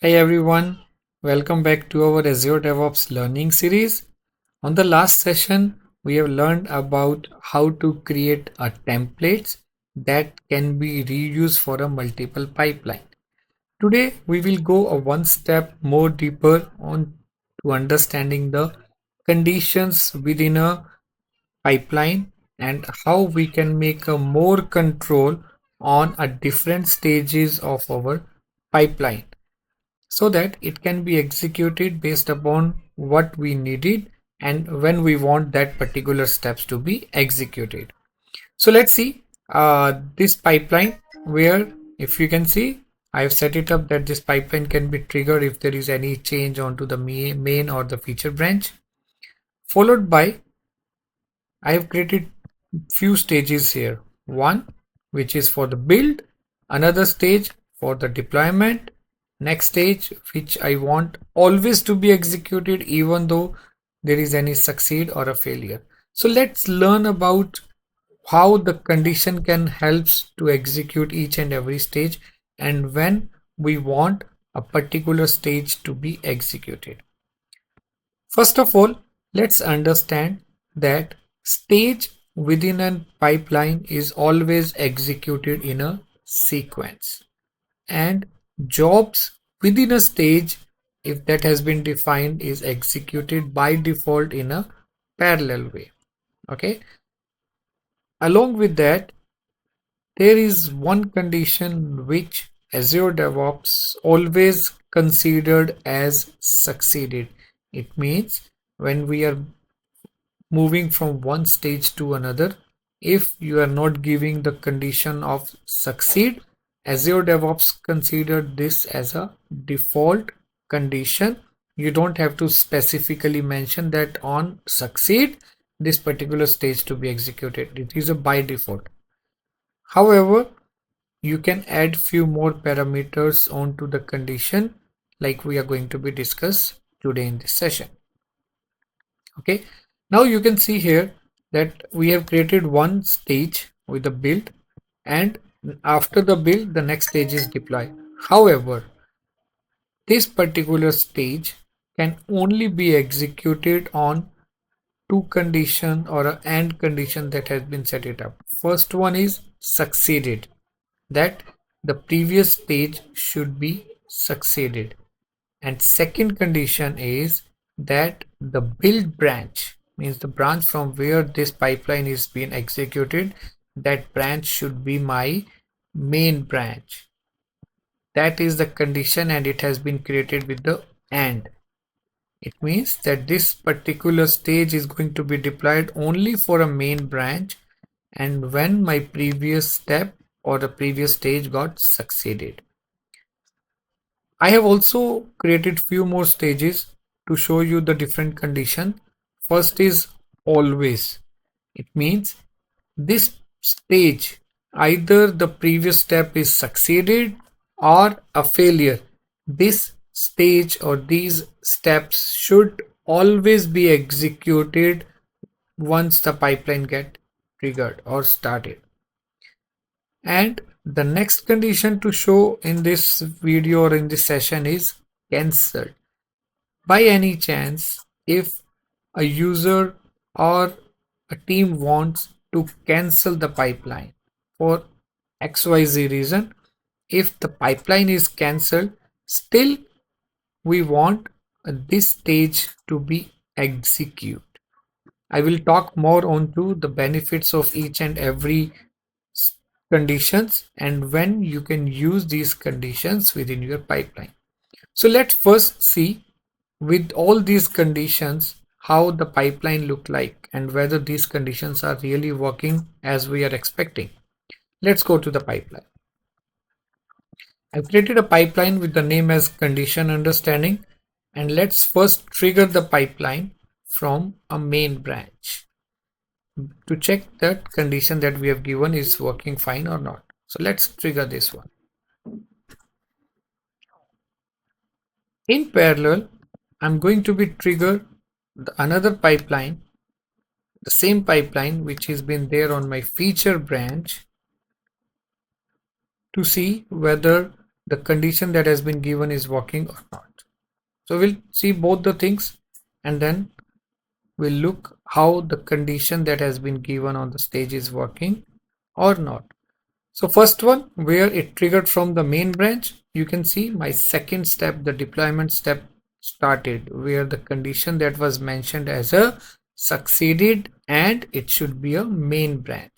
Hey everyone, welcome back to our Azure DevOps learning series. On the last session, we have learned about how to create a templates that can be reused for a multiple pipeline. Today, we will go a one step more deeper on to understanding the conditions within a pipeline and how we can make a more control on a different stages of our pipeline so that it can be executed based upon what we needed and when we want that particular steps to be executed. So let's see this pipeline where if you can see I've set it up that this pipeline can be triggered if there is any change onto the main or the feature branch, followed by I have created few stages here. One, which is for the build, another stage for the deployment, next stage, which I want always to be executed even though there is any succeed or a failure. So let's learn about how the condition can helps to execute each and every stage and when we want a particular stage to be executed. First of all, let's understand that stage within a pipeline is always executed in a sequence, and jobs within a stage, if that has been defined, is executed by default in a parallel way. Okay. Along with that, there is one condition which Azure DevOps always considered as succeeded. It means when we are moving from one stage to another, if you are not giving the condition of succeed, Azure DevOps considered this as a default condition. You don't have to specifically mention that on succeed this particular stage to be executed. It is a by default. However, you can add few more parameters onto the condition like we are going to be discussed today in this session. Okay, now you can see here that we have created one stage with the build, and after the build the next stage is deploy. However, this particular stage can only be executed on two condition or an and condition that has been set it up. First one is succeeded, that the previous stage should be succeeded, and second condition is that the build branch, means the branch from where this pipeline is being executed, that branch should be my main branch. That is the condition, and it has been created with the and. It means that this particular stage is going to be deployed only for a main branch and when my previous step or the previous stage got succeeded. I have also created few more stages to show you the different condition. First is always. It means this stage, either the previous step is succeeded or a failure. This stage or these steps should always be executed once the pipeline get triggered or started. And the next condition to show in this video or in this session is cancelled. By any chance, if a user or a team wants to cancel the pipeline for XYZ reason, if the pipeline is cancelled, still we want this stage to be executed. I will talk more onto the benefits of each and every conditions and when you can use these conditions within your pipeline. So let's first see with all these conditions how the pipeline look like and whether these conditions are really working as we are expecting. Let's go to the pipeline. I've created a pipeline with the name as condition understanding, and let's first trigger the pipeline from a main branch to check that condition that we have given is working fine or not. So let's trigger this one. In parallel, I'm going to be trigger another pipeline, the same pipeline which has been there on my feature branch, to see whether the condition that has been given is working or not. So we'll see both the things, and then we'll look how the condition that has been given on the stage is working or not. So first one, where it triggered from the main branch, you can see my second step, the deployment step started, where the condition that was mentioned as a succeeded and it should be a main branch.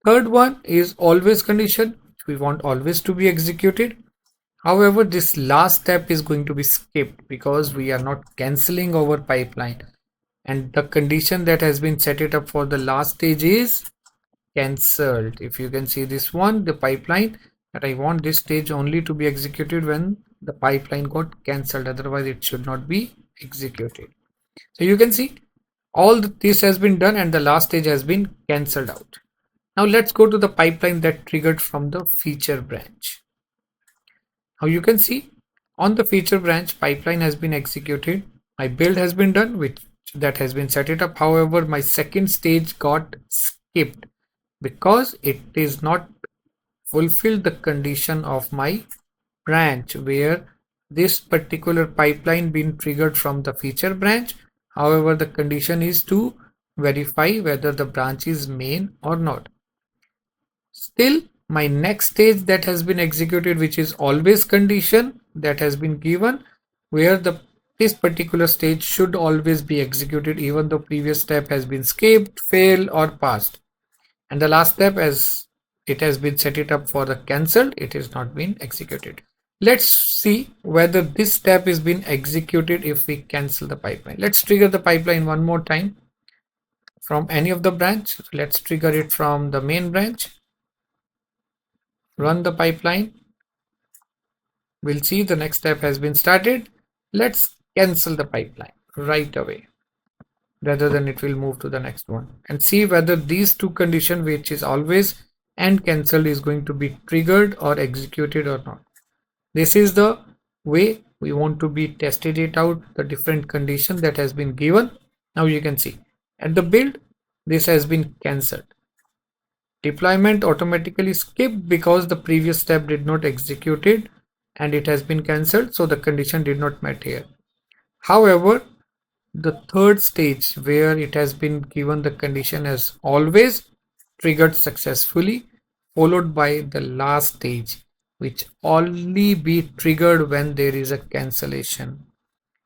Third one is always condition, which we want always to be executed. However, this last step is going to be skipped because we are not canceling our pipeline, and the condition that has been set it up for the last stage is cancelled. If you can see this one, the pipeline, that I want this stage only to be executed when the pipeline got cancelled, otherwise it should not be executed. So you can see all this has been done and the last stage has been cancelled out. Now let's go to the pipeline that triggered from the feature branch. Now you can see on the feature branch, pipeline has been executed, my build has been done, which that has been set it up. However, my second stage got skipped because it is not fulfilled the condition of my branch, where this particular pipeline been triggered from the feature branch. However, the condition is to verify whether the branch is main or not. Still, my next stage that has been executed, which is always condition that has been given, where this particular stage should always be executed even though previous step has been skipped, failed or passed. And the last step, as it has been set it up for the cancelled, it has not been executed. Let's see whether this step is been executed if we cancel the pipeline. Let's trigger the pipeline one more time from any of the branch. So let's trigger it from the main branch. Run the pipeline. We'll see the next step has been started. Let's cancel the pipeline right away, rather than it will move to the next one, and see whether these two conditions, which is always and cancelled, is going to be triggered or executed or not. This is the way we want to be tested it out, the different condition that has been given. Now you can see at the build, this has been cancelled. Deployment automatically skipped because the previous step did not executed and it has been cancelled, so the condition did not met here. However, the third stage, where it has been given the condition as always, triggered successfully, followed by the last stage, which only be triggered when there is a cancellation.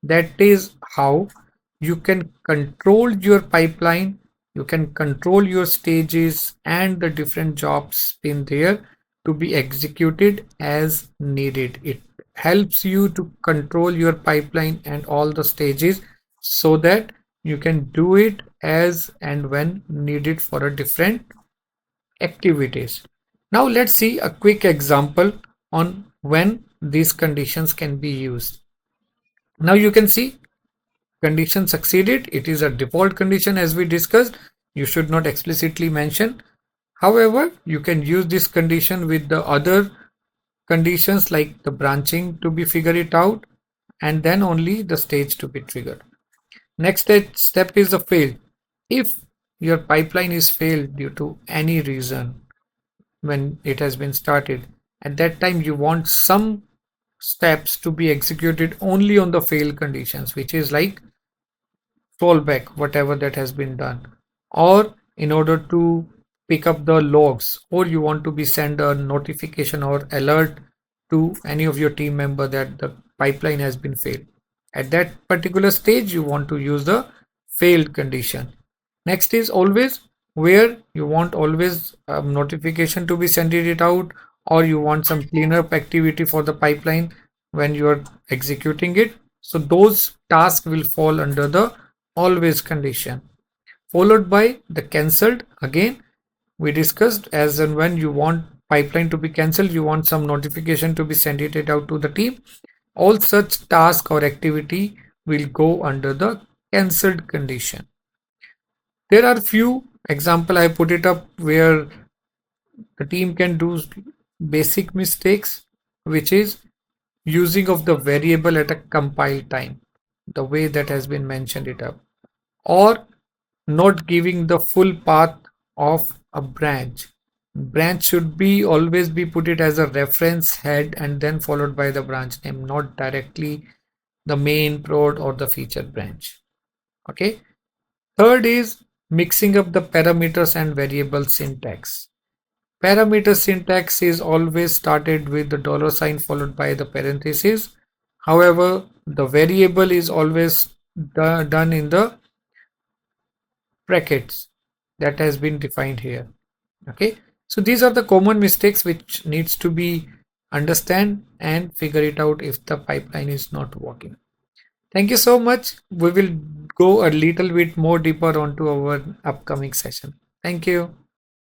That is how you can control your pipeline, you can control your stages and the different jobs in there to be executed as needed. It helps you to control your pipeline and all the stages so that you can do it as and when needed for a different activities. Now let's see a quick example on when these conditions can be used. Now you can see condition succeeded. It is a default condition, as we discussed. You should not explicitly mention. However, you can use this condition with the other conditions like the branching to be figured it out, and then only the stage to be triggered. Next step is the fail. If your pipeline is failed due to any reason when it has been started, at that time you want some steps to be executed only on the fail conditions, which is like rollback whatever that has been done, or in order to pick up the logs, or you want to be send a notification or alert to any of your team member that the pipeline has been failed. At that particular stage you want to use the failed condition. Next is always, where you want always notification to be sent it out, or you want some cleanup activity for the pipeline when you are executing it. So those tasks will fall under the always condition, followed by the cancelled. Again, we discussed as and when you want pipeline to be cancelled, you want some notification to be sent it out to the team. All such task or activity will go under the cancelled condition. There are few example I put it up where the team can do basic mistakes, which is using of the variable at a compile time, the way that has been mentioned it up, or not giving the full path of a branch. Branch should be always be put it as a reference head and then followed by the branch name, not directly the main prod or the featured branch. Okay. Third is mixing up the parameters and variable syntax. Parameter syntax is always started with the dollar sign followed by the parenthesis. However, the variable is always done in the brackets that has been defined here. Okay, so these are the common mistakes which needs to be understand and figure it out if the pipeline is not working. Thank you so much. We will go a little bit more deeper onto our upcoming session. Thank you.